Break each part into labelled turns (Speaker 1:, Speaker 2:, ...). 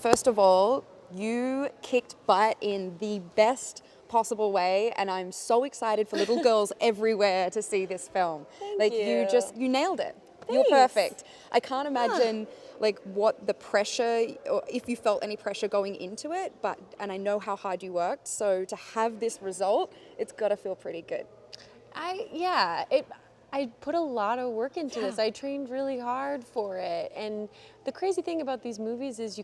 Speaker 1: First of all, you kicked butt in the best possible way, and I'm so excited for little girls everywhere to see this film.
Speaker 2: Thank you.
Speaker 1: You nailed it. You're
Speaker 2: Thanks.
Speaker 1: perfect. I can't imagine like what the pressure, or if you felt any pressure going into it, and I know how hard you worked, so to have this result, it's got to feel pretty good.
Speaker 2: I put a lot of work into this. I trained really hard for it. And the crazy thing about these movies is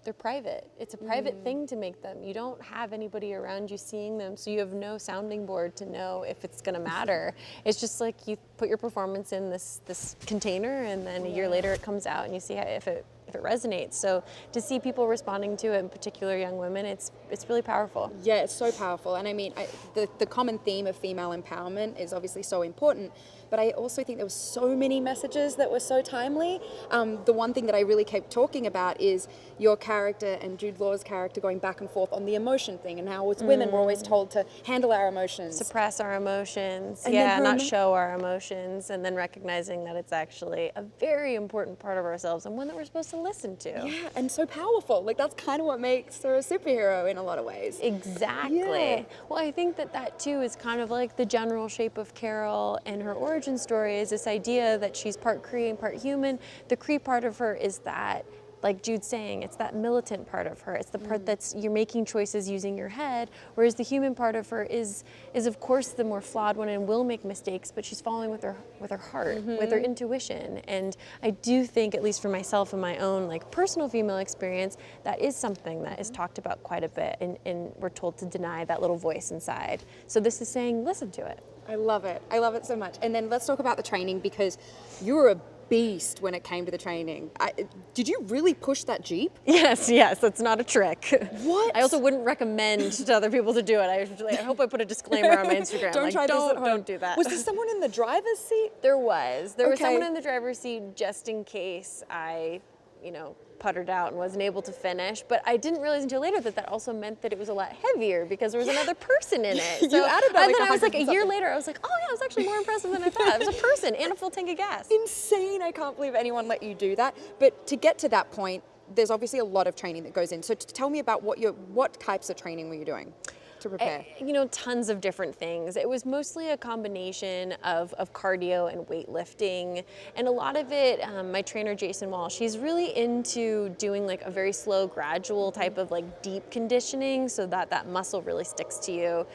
Speaker 2: they're private. It's a private thing to make them. You don't have anybody around you seeing them, so you have no sounding board to know if it's gonna matter. It's just like you put your performance in this container, and then a year later it comes out and you see if it resonates. So to see people responding to it, in particular young women, it's really powerful.
Speaker 1: Yeah, it's so powerful. And I mean, the common theme of female empowerment is obviously so important, but I also think there were so many messages that were so timely. The one thing that I really kept talking about is your character and Jude Law's character going back and forth on the emotion thing, and how as women we're always told to handle our emotions.
Speaker 2: Suppress our emotions,
Speaker 1: And
Speaker 2: not show our emotions, and then recognizing that it's actually a very important part of ourselves and one that we're supposed to listen to.
Speaker 1: Yeah, and so powerful. Like, that's kind of what makes her a superhero in a lot of ways.
Speaker 2: Exactly.
Speaker 1: Yeah.
Speaker 2: Well, I think that too is kind of like the general shape of Carol, and her origin story is this idea that she's part Cree and part human. The Cree part of her is that, like Jude's saying, it's that militant part of her. It's the part that's you're making choices using your head, whereas the human part of her is of course the more flawed one and will make mistakes, but she's following with her heart, with her intuition. And I do think, at least for myself and my own like personal female experience, that is something that is talked about quite a bit, and we're told to deny that little voice inside. So this is saying, listen to it.
Speaker 1: I love it. I love it so much. And then let's talk about the training, because you were a beast when it came to the training. Did you really push that Jeep?
Speaker 2: Yes, that's not a trick.
Speaker 1: What?
Speaker 2: I also wouldn't recommend to other people to do it. I hope I put a disclaimer on my Instagram.
Speaker 1: Don't try this at home.
Speaker 2: Don't do that.
Speaker 1: Was there someone in the driver's seat?
Speaker 2: There was
Speaker 1: Okay.
Speaker 2: someone in the driver's seat just in case I, puttered out and wasn't able to finish. But I didn't realize until later that also meant that it was a lot heavier because there was another person in it. So,
Speaker 1: You added that
Speaker 2: and
Speaker 1: like
Speaker 2: then I was like, a
Speaker 1: 100
Speaker 2: year
Speaker 1: something.
Speaker 2: later, I was like, oh yeah, it was actually more impressive than I thought. It was a person and a full tank of gas.
Speaker 1: Insane. I can't believe anyone let you do that. But to get to that point, there's obviously a lot of training that goes in. So tell me about what types of training were you doing to prepare?
Speaker 2: Tons of different things. It was mostly a combination of cardio and weightlifting, and a lot of it, my trainer Jason Walsh, he's really into doing like a very slow, gradual type of like deep conditioning, so that muscle really sticks to you.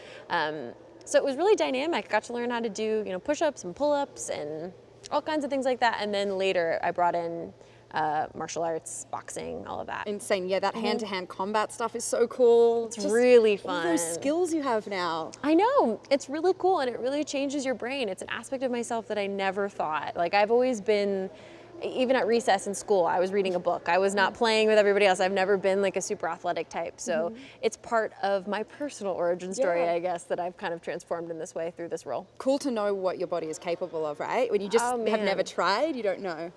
Speaker 2: So it was really dynamic. I got to learn how to do push-ups and pull-ups and all kinds of things like that, and then later I brought in martial arts, boxing, all of that.
Speaker 1: Insane. Yeah, that hand-to-hand combat stuff is so cool.
Speaker 2: It's really fun.
Speaker 1: All those skills you have now.
Speaker 2: I know. It's really cool, and it really changes your brain. It's an aspect of myself that I never thought. Like, I've always been, even at recess in school, I was reading a book. I was not playing with everybody else. I've never been like a super athletic type. So it's part of my personal origin story, I guess, that I've kind of transformed in this way through this role.
Speaker 1: Cool to know what your body is capable of, right? When you just have never tried, you don't know.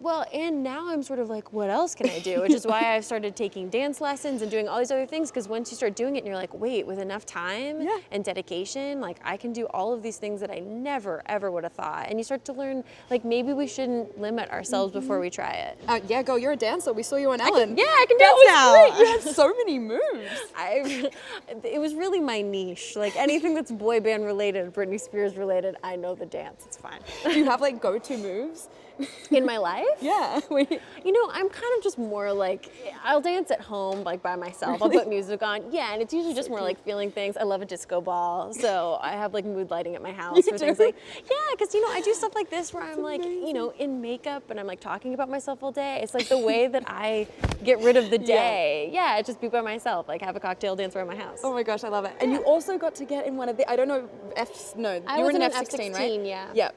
Speaker 2: Well, and now I'm sort of like, what else can I do? Which is why I've started taking dance lessons and doing all these other things, because once you start doing it and you're like, wait, with enough time and dedication, like I can do all of these things that I never, ever would have thought. And you start to learn, like, maybe we shouldn't limit ourselves before we try it.
Speaker 1: Yeah, girl, you're a dancer. We saw you on Ellen.
Speaker 2: I can dance now.
Speaker 1: Great. You have so many moves.
Speaker 2: It was really my niche. Like anything that's boy band related, Britney Spears related, I know the dance. It's fine.
Speaker 1: Do you have like go-to moves?
Speaker 2: In my life?
Speaker 1: Yeah.
Speaker 2: I'm kind of just more like, I'll dance at home, like by myself. I'll put music on. Yeah, and it's usually just more like feeling things. I love a disco ball, so I have like mood lighting at my house for things like, because I do stuff like this where I'm like, in makeup and I'm like talking about myself all day. It's like the way that I get rid of the day. Yeah, just be by myself, like have a cocktail dance around my house.
Speaker 1: Oh my gosh, I love it. And you also got to get in one of the, I don't know,
Speaker 2: I
Speaker 1: you were
Speaker 2: was
Speaker 1: in
Speaker 2: in
Speaker 1: an F16, right?
Speaker 2: Yeah.
Speaker 1: Yep.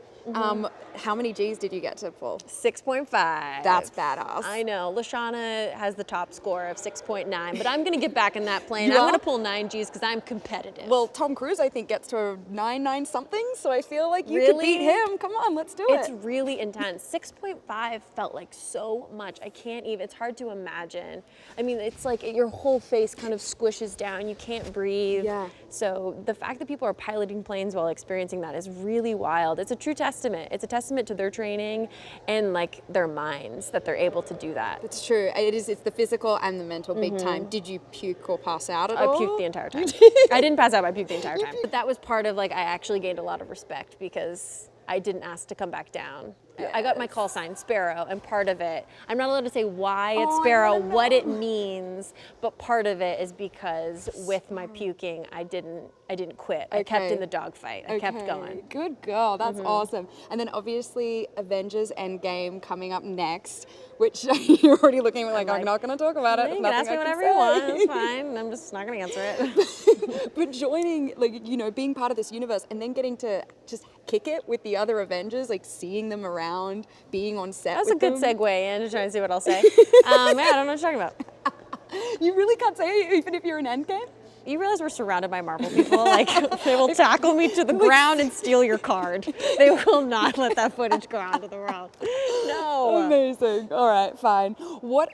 Speaker 1: How many G's did you get to pull?
Speaker 2: 6.5.
Speaker 1: That's badass.
Speaker 2: I know. Lashana has the top score of 6.9, but I'm going to get back in that plane. I'm going to pull 9 G's because I'm competitive.
Speaker 1: Well, Tom Cruise, I think, gets to a 9 something, so I feel like you
Speaker 2: Really?
Speaker 1: could beat him. Come on, let's do it.
Speaker 2: It's really intense. 6.5 felt like so much. I can't even, it's hard to imagine. I mean, it's like your whole face kind of squishes down. You can't breathe.
Speaker 1: Yeah.
Speaker 2: So the fact that people are piloting planes while experiencing that is really wild. It's a true testament. It's a testament testament to their training and like their minds that they're able to do that.
Speaker 1: It's true. It's the physical and the mental big time. Did you puke or pass out at
Speaker 2: I
Speaker 1: all?
Speaker 2: puked the entire time. I didn't pass out, I puked the entire time. But that was part of like, I actually gained a lot of respect because I didn't ask to come back down. I got my call sign, Sparrow, and part of it, I'm not allowed to say why it's Sparrow, what it means, but part of it is because with my puking, I didn't quit. I kept in the dogfight. I kept going.
Speaker 1: Good girl. That's awesome. And then obviously Avengers Endgame coming up next, which you're already looking at like, I'm not going to talk about it.
Speaker 2: You can ask me whatever you want. It's fine. I'm just not going to answer it.
Speaker 1: But joining, like, you know, being part of this universe and then getting to just kick it with the other Avengers, like seeing them around, being on set.
Speaker 2: That was a good segue in to try and see what I'll say. I don't know what you're talking about.
Speaker 1: You really can't say it even if you're in Endgame?
Speaker 2: You realize we're surrounded by Marvel people? Like, they will tackle me to the ground and steal your card. They will not let that footage go out to the world. No.
Speaker 1: Amazing. All right, fine. What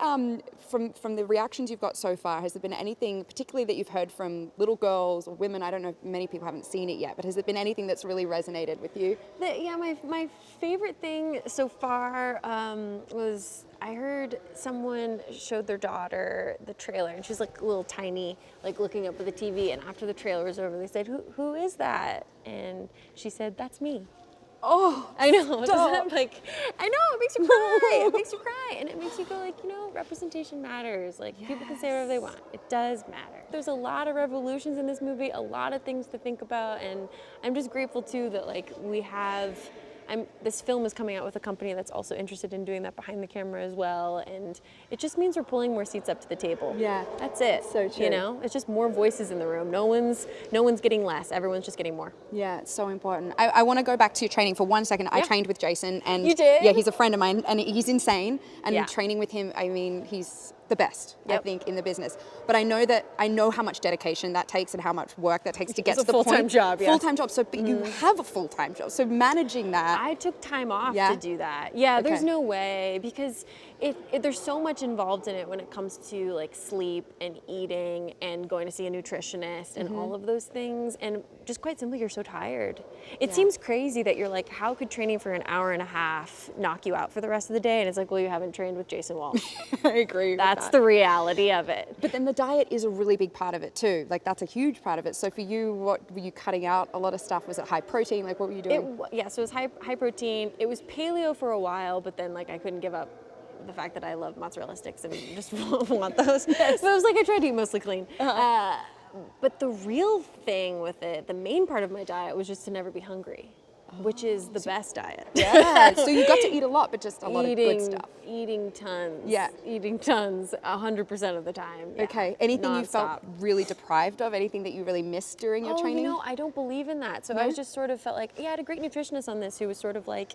Speaker 1: from the reactions you've got so far, has there been anything particularly that you've heard from little girls or women? I don't know if many people haven't seen it yet, but has there been anything that's really resonated with you?
Speaker 2: My favorite thing so far was I heard someone showed their daughter the trailer, and she's like a little tiny, like looking up at the TV, and after the trailer was over, they said, who is that? And she said, that's me.
Speaker 1: Oh,
Speaker 2: I know. Like, I know, it makes you cry. It makes you cry. And it makes you go like, you know, representation matters. Like, people can say whatever they want. It does matter. There's a lot of revolutions in this movie, a lot of things to think about. And I'm just grateful, too, that, like, we have... this film is coming out with a company that's also interested in doing that behind the camera as well, and it just means we're pulling more seats up to the table.
Speaker 1: Yeah,
Speaker 2: that's it.
Speaker 1: So true.
Speaker 2: You know, it's just more voices in the room. No one's getting less. Everyone's just getting more.
Speaker 1: Yeah, it's so important. I want to go back to your training for 1 second. I trained with Jason, and
Speaker 2: you did?
Speaker 1: Yeah, he's a friend of mine, and he's insane. And
Speaker 2: Yeah.
Speaker 1: training with him, I mean, he's the best, I think, in the business. But I know how much dedication that takes and how much work that takes to get to the point.
Speaker 2: It's a full-time job, yeah.
Speaker 1: Full-time job. So but you have a full-time job. So managing that.
Speaker 2: I took time off to do that. Yeah, there's
Speaker 1: Okay.
Speaker 2: no way, because there's so much involved in it when it comes to like sleep and eating and going to see a nutritionist and all of those things. And just quite simply, you're so tired. It seems crazy that you're like, how could training for an hour and a half knock you out for the rest of the day? And it's like, well, you haven't trained with Jason Walsh.
Speaker 1: I agree with
Speaker 2: That's the reality of it.
Speaker 1: But then the diet is a really big part of it too. Like, that's a huge part of it. So for you, what were you cutting out? A lot of stuff? Was it high protein? Like, what were you doing?
Speaker 2: So it was high protein. It was paleo for a while, but then like I couldn't give up the fact that I love mozzarella sticks and just want those. Yes. So it was like I tried to eat mostly clean. But the real thing with it, the main part of my diet was just to never be hungry. Which is the best diet.
Speaker 1: Yeah, so you got to eat a lot, but just a lot of good stuff.
Speaker 2: Eating tons.
Speaker 1: Yeah.
Speaker 2: Eating tons 100% of the time. Yeah.
Speaker 1: Okay, anything you felt
Speaker 2: Non-stop.
Speaker 1: really deprived of? Anything that you really missed during your training?
Speaker 2: You know, I don't believe in that. So I just sort of felt like, I had a great nutritionist on this who was sort of like,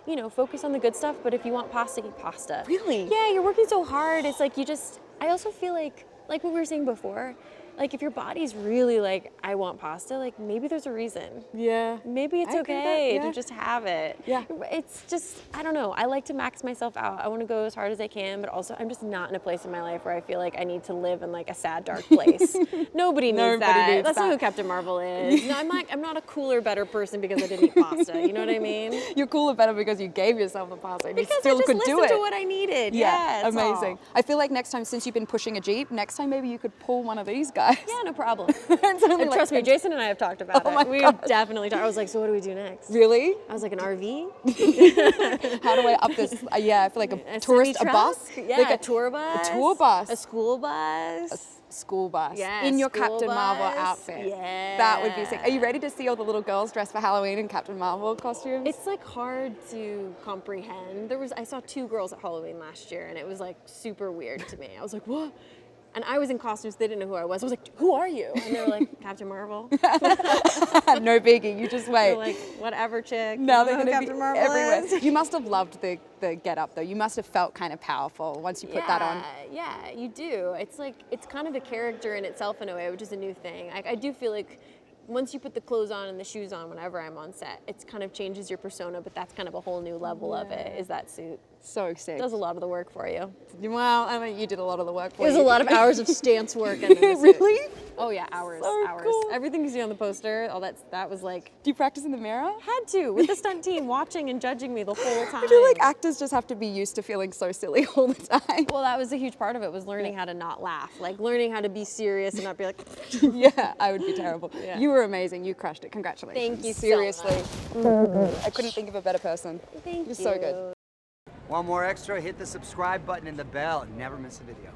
Speaker 2: you know, focus on the good stuff, but if you want pasta, eat pasta.
Speaker 1: Really?
Speaker 2: Yeah, you're working so hard. It's like I also feel like what we were saying before, like if your body's really like, I want pasta, like maybe there's a reason.
Speaker 1: Yeah.
Speaker 2: Maybe it's
Speaker 1: I agree with that,
Speaker 2: okay
Speaker 1: yeah.
Speaker 2: to just have it.
Speaker 1: Yeah.
Speaker 2: It's just, I don't know. I like to max myself out. I want to go as hard as I can, but also I'm just not in a place in my life where I feel like I need to live in like a sad, dark place. Nobody needs that. That's not who Captain Marvel is. No, I'm not a cooler, better person because I didn't eat pasta. You know what I mean?
Speaker 1: You're cooler, better because you gave yourself the pasta and
Speaker 2: Because
Speaker 1: you still
Speaker 2: I just
Speaker 1: could do it.
Speaker 2: listened to what I needed.
Speaker 1: Yeah,
Speaker 2: that's
Speaker 1: amazing.
Speaker 2: all.
Speaker 1: I feel like next time, since you've been pushing a Jeep, next time maybe you could pull one of these guys.
Speaker 2: Yeah, no problem.
Speaker 1: It's only
Speaker 2: And
Speaker 1: like
Speaker 2: trust me,
Speaker 1: 10.
Speaker 2: Jason and I have talked about
Speaker 1: Oh my
Speaker 2: it. We've
Speaker 1: God.
Speaker 2: definitely talked. I was like, so what do we do next?
Speaker 1: Really?
Speaker 2: I was like, an RV?
Speaker 1: How do I up this? I feel like a tourist, a
Speaker 2: semi-truck?
Speaker 1: bus?
Speaker 2: Yeah,
Speaker 1: Like
Speaker 2: a tour bus.
Speaker 1: A tour bus.
Speaker 2: A school bus.
Speaker 1: School bus.
Speaker 2: Yeah,
Speaker 1: in your
Speaker 2: school
Speaker 1: Captain Marvel
Speaker 2: bus.
Speaker 1: outfit.
Speaker 2: Yeah.
Speaker 1: That would be sick. Are you ready to see all the little girls dressed for Halloween in Captain Marvel costumes?
Speaker 2: It's like hard to comprehend. I saw 2 girls at Halloween last year and it was like super weird to me. I was like, what? And I was in costumes, they didn't know who I was. I was like, who are you? And they were like, Captain Marvel.
Speaker 1: No biggie, you just wait.
Speaker 2: They're like, whatever, chick.
Speaker 1: Now
Speaker 2: You
Speaker 1: they're
Speaker 2: know
Speaker 1: going
Speaker 2: who
Speaker 1: to be
Speaker 2: Captain Marvel
Speaker 1: everywhere.
Speaker 2: is?
Speaker 1: You must have loved the get up though. You must have felt kind of powerful once you put that on.
Speaker 2: Yeah, you do. It's like, it's kind of a character in itself in a way, which is a new thing. I do feel like once you put the clothes on and the shoes on whenever I'm on set, it kind of changes your persona, but that's kind of a whole new level of it, is that suit.
Speaker 1: So sick.
Speaker 2: Does a lot of the work for you.
Speaker 1: Well, I mean, you did a lot of the work for
Speaker 2: It was
Speaker 1: you.
Speaker 2: a lot of hours of stance work. And
Speaker 1: Really?
Speaker 2: Oh yeah, hours,
Speaker 1: So
Speaker 2: hours.
Speaker 1: cool.
Speaker 2: Everything you see on the poster, that was like,
Speaker 1: Do you practice in the mirror?
Speaker 2: had to, with the stunt team watching and judging me the whole time.
Speaker 1: I feel like actors just have to be used to feeling so silly all the time.
Speaker 2: Well, that was a huge part of it, was learning how to not laugh. Like learning how to be serious and not be like,
Speaker 1: Yeah, I would be terrible.
Speaker 2: Yeah.
Speaker 1: You were amazing. You crushed it. Congratulations.
Speaker 2: Thank you so
Speaker 1: Seriously. I couldn't think of a better person.
Speaker 2: thank
Speaker 1: You're
Speaker 2: you.
Speaker 1: so good.
Speaker 3: Want more extra? Hit the subscribe button and the bell and never miss a video.